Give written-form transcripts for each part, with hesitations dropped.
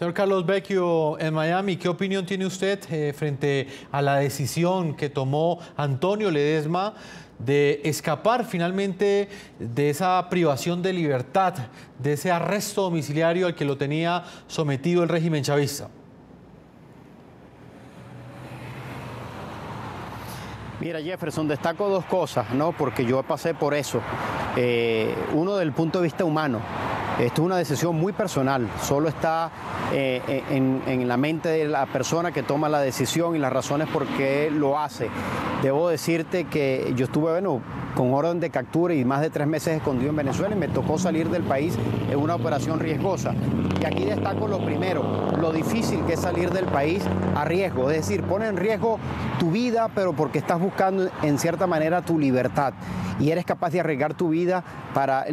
Señor Carlos Vecchio, en Miami, ¿qué opinión tiene usted frente a la decisión que tomó Antonio Ledezma de escapar finalmente de esa privación de libertad, de ese arresto domiciliario al que lo tenía sometido el régimen chavista? Mira, Jefferson, destaco dos cosas, ¿no? Porque yo pasé por eso. Uno, del punto de vista humano. Esto es una decisión muy personal, solo está en la mente de la persona que toma la decisión y las razones por qué lo hace. Debo decirte que yo estuve, con orden de captura y más de 3 meses escondido en Venezuela y me tocó salir del país en una operación riesgosa. Y aquí destaco lo primero, lo difícil que es salir del país a riesgo, es decir, pone en riesgo tu vida, pero porque estás buscando en cierta manera tu libertad y eres capaz de arriesgar tu vida para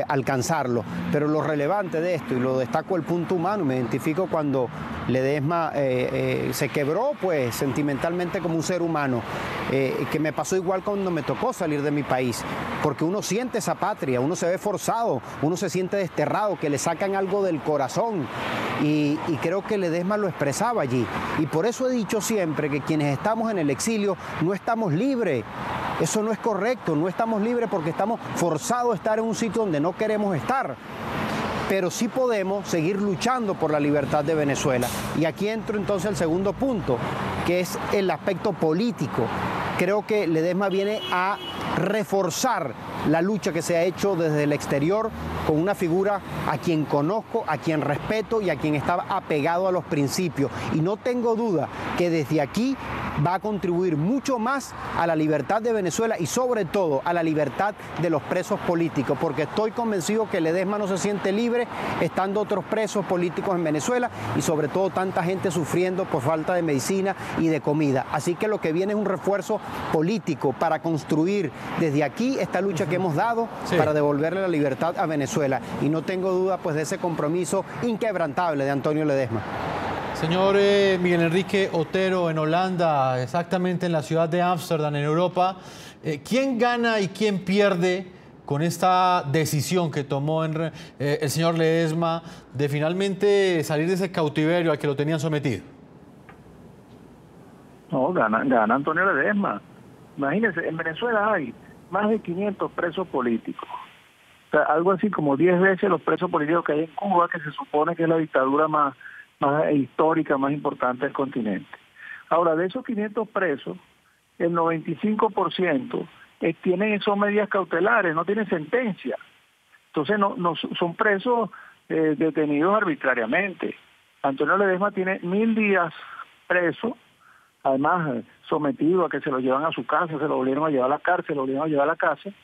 alcanzarlo. Pero lo relevante de esto, y lo destaco el punto humano, me identifico cuando Ledezma se quebró pues sentimentalmente como un ser humano, que me pasó igual cuando me tocó salir de mi país, porque uno siente esa patria, uno se ve forzado, uno se siente desterrado, que le sacan algo del corazón, y creo que Ledezma lo expresaba allí, y por eso he dicho siempre que quienes estamos en el exilio no estamos libres. Eso no es correcto, no estamos libres porque estamos forzados a estar en un sitio donde no queremos estar. Pero sí podemos seguir luchando por la libertad de Venezuela. Y aquí entro entonces al segundo punto, que es el aspecto político. Creo que Ledezma viene a reforzar la lucha que se ha hecho desde el exterior con una figura a quien conozco, a quien respeto y a quien estaba apegado a los principios. Y no tengo duda que desde aquí va a contribuir mucho más a la libertad de Venezuela y sobre todo a la libertad de los presos políticos, porque estoy convencido que Ledezma no se siente libre estando otros presos políticos en Venezuela y sobre todo tanta gente sufriendo por falta de medicina y de comida. Así que lo que viene es un refuerzo político para construir desde aquí esta lucha que hemos dado para devolverle la libertad a Venezuela, y no tengo duda pues de ese compromiso inquebrantable de Antonio Ledezma. Señor Miguel Enrique Otero, en Holanda, exactamente en la ciudad de Ámsterdam, en Europa, ¿quién gana y quién pierde con esta decisión que tomó el señor Ledezma de finalmente salir de ese cautiverio al que lo tenían sometido? No, gana Antonio Ledezma. Imagínense, en Venezuela hay más de 500 presos políticos. O sea, algo así como 10 veces los presos políticos que hay en Cuba, que se supone que es la dictadura más histórica, más importante del continente. Ahora, de esos 500 presos, el 95% tienen esas medidas cautelares, no tienen sentencia. Entonces no son presos detenidos arbitrariamente. Antonio Ledezma tiene 1000 días preso, además sometido a que se lo llevan a su casa, se lo volvieron a llevar a la cárcel,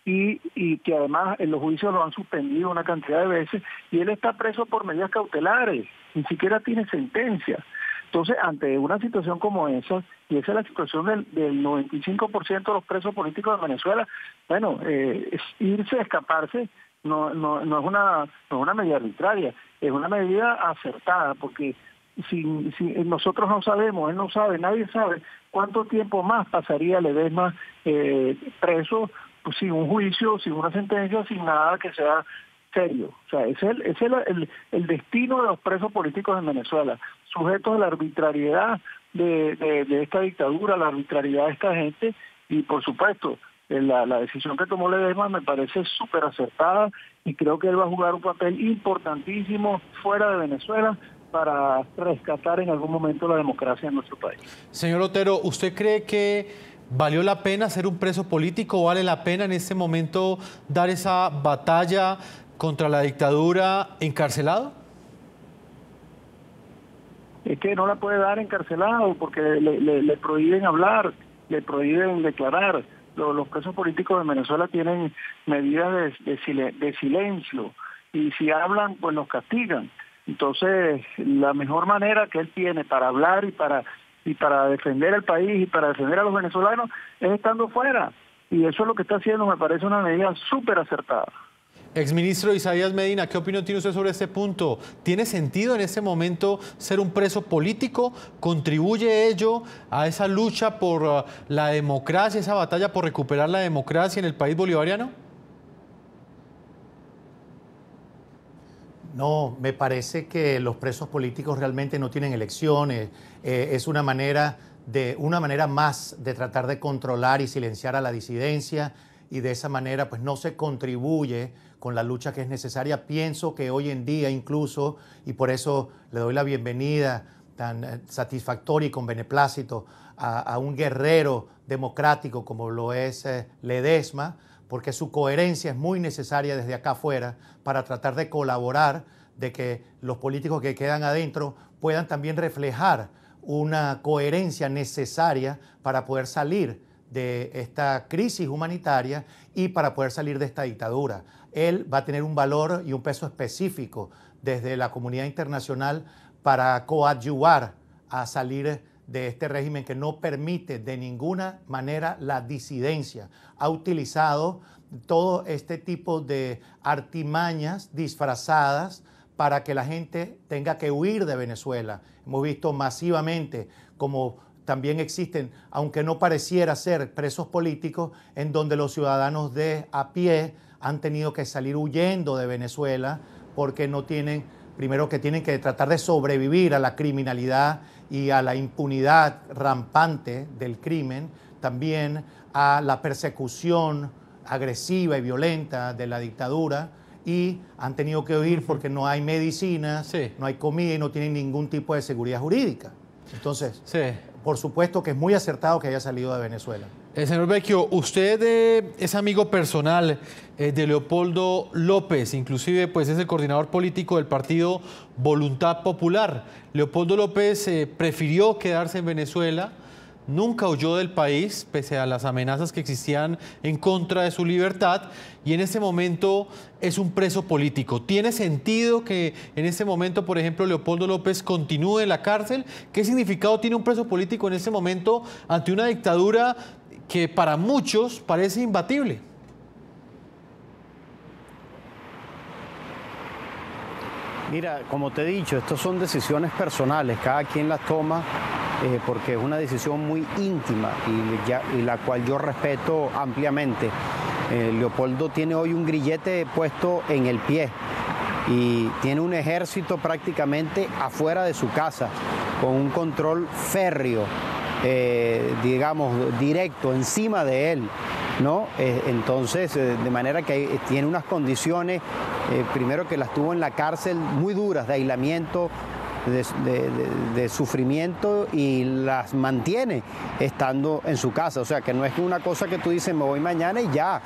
y que además en los juicios lo han suspendido una cantidad de veces, y él está preso por medidas cautelares, ni siquiera tiene sentencia. Entonces, ante una situación como esa, y esa es la situación del 95% de los presos políticos de Venezuela, irse, escaparse, no es una medida arbitraria, es una medida acertada, porque si nosotros no sabemos, él no sabe, nadie sabe cuánto tiempo más pasaría Ledezma preso, pues, sin un juicio, sin una sentencia, sin nada que sea serio. O sea, ese es el destino de los presos políticos en Venezuela, sujetos a la arbitrariedad de esta dictadura, la arbitrariedad de esta gente, y por supuesto, la decisión que tomó Ledezma me parece súper acertada, y creo que él va a jugar un papel importantísimo fuera de Venezuela para rescatar en algún momento la democracia en nuestro país. Señor Otero, ¿usted cree que valió la pena ser un preso político o vale la pena en este momento dar esa batalla contra la dictadura encarcelado? Es que no la puede dar encarcelado porque le prohíben hablar, le prohíben declarar. Los presos políticos de Venezuela tienen medidas de silencio, y si hablan, pues los castigan. Entonces, la mejor manera que él tiene para hablar y para defender el país y para defender a los venezolanos es estando fuera. Y eso es lo que está haciendo, me parece una medida súper acertada. Exministro Isaías Medina, ¿qué opinión tiene usted sobre este punto? ¿Tiene sentido en este momento ser un preso político? ¿Contribuye ello a esa lucha por la democracia, esa batalla por recuperar la democracia en el país bolivariano? No, me parece que los presos políticos realmente no tienen elecciones. Es una manera más de tratar de controlar y silenciar a la disidencia, y de esa manera pues no se contribuye con la lucha que es necesaria. Pienso que hoy en día incluso, y por eso le doy la bienvenida tan satisfactoria y con beneplácito a un guerrero democrático como lo es Ledesma, porque su coherencia es muy necesaria desde acá afuera para tratar de colaborar, de que los políticos que quedan adentro puedan también reflejar una coherencia necesaria para poder salir de esta crisis humanitaria y para poder salir de esta dictadura. Él va a tener un valor y un peso específico desde la comunidad internacional para coadyuvar a salir de este régimen que no permite de ninguna manera la disidencia. Ha utilizado todo este tipo de artimañas disfrazadas para que la gente tenga que huir de Venezuela. Hemos visto masivamente como también existen, aunque no pareciera ser, presos políticos en donde los ciudadanos de a pie han tenido que salir huyendo de Venezuela porque no tienen, primero que tienen que tratar de sobrevivir a la criminalidad y a la impunidad rampante del crimen, también a la persecución agresiva y violenta de la dictadura, y han tenido que huir porque no hay medicinas, no hay comida y no tienen ningún tipo de seguridad jurídica. Entonces, por supuesto que es muy acertado que haya salido de Venezuela. Señor Vecchio, usted es amigo personal de Leopoldo López, inclusive pues es el coordinador político del partido Voluntad Popular. Leopoldo López prefirió quedarse en Venezuela, nunca huyó del país, pese a las amenazas que existían en contra de su libertad, y en este momento es un preso político. ¿Tiene sentido que en este momento, por ejemplo, Leopoldo López continúe en la cárcel? ¿Qué significado tiene un preso político en este momento ante una dictadura que para muchos parece imbatible? Mira, como te he dicho, estas son decisiones personales, cada quien las toma porque es una decisión muy íntima y la cual yo respeto ampliamente. Leopoldo tiene hoy un grillete puesto en el pie y tiene un ejército prácticamente afuera de su casa, con un control férreo, digamos, directo, encima de él, ¿no? Entonces, de manera que tiene unas condiciones, primero que las tuvo en la cárcel, muy duras de aislamiento, de sufrimiento, y las mantiene estando en su casa. O sea, que no es una cosa que tú dices me voy mañana y ya.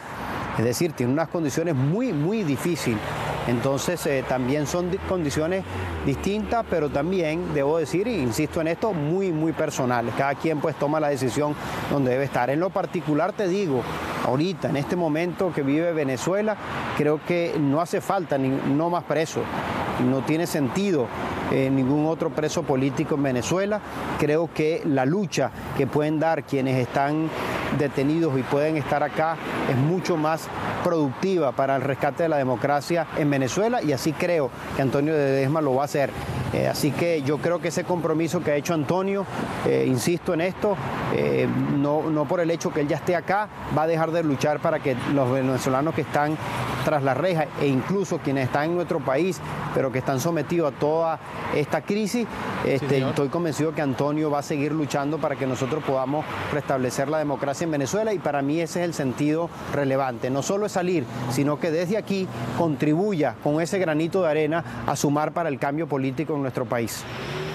Es decir, tiene unas condiciones muy, muy difíciles. Entonces, también son condiciones distintas, pero también, debo decir, e insisto en esto, muy, muy personales. Cada quien pues toma la decisión donde debe estar. En lo particular te digo, ahorita, en este momento que vive Venezuela, creo que no hace falta no más presos. No tiene sentido ningún otro preso político en Venezuela. Creo que la lucha que pueden dar quienes están detenidos y pueden estar acá es mucho más productiva para el rescate de la democracia en Venezuela, y así creo que Antonio Ledesma lo va a hacer. Así que yo creo que ese compromiso que ha hecho Antonio, insisto en esto, no por el hecho que él ya esté acá, va a dejar de luchar para que los venezolanos que están tras las rejas, e incluso quienes están en nuestro país, pero que están sometidos a toda esta crisis, estoy convencido que Antonio va a seguir luchando para que nosotros podamos restablecer la democracia en Venezuela, y para mí ese es el sentido relevante. No solo es salir, sino que desde aquí contribuya con ese granito de arena a sumar para el cambio político en nuestro país.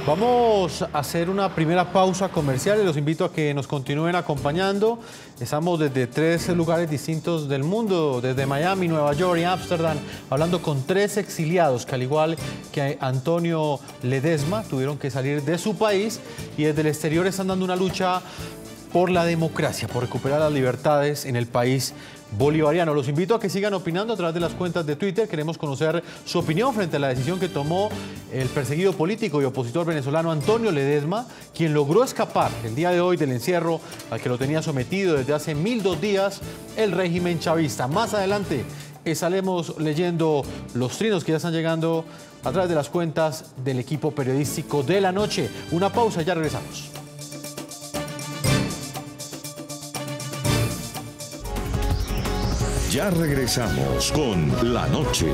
Vamos a hacer una primera pausa comercial y los invito a que nos continúen acompañando. Estamos desde 3 lugares distintos del mundo, desde Miami, Nueva York y Ámsterdam, hablando con 3 exiliados que, al igual que Antonio Ledesma, tuvieron que salir de su país y desde el exterior están dando una lucha por la democracia, por recuperar las libertades en el país bolivariano. Los invito a que sigan opinando a través de las cuentas de Twitter. Queremos conocer su opinión frente a la decisión que tomó el perseguido político y opositor venezolano Antonio Ledesma, quien logró escapar el día de hoy del encierro al que lo tenía sometido desde hace 1002 días el régimen chavista. Más adelante estaremos leyendo los trinos que ya están llegando a través de las cuentas del equipo periodístico de la noche. Una pausa, ya regresamos. Ya regresamos con La Noche.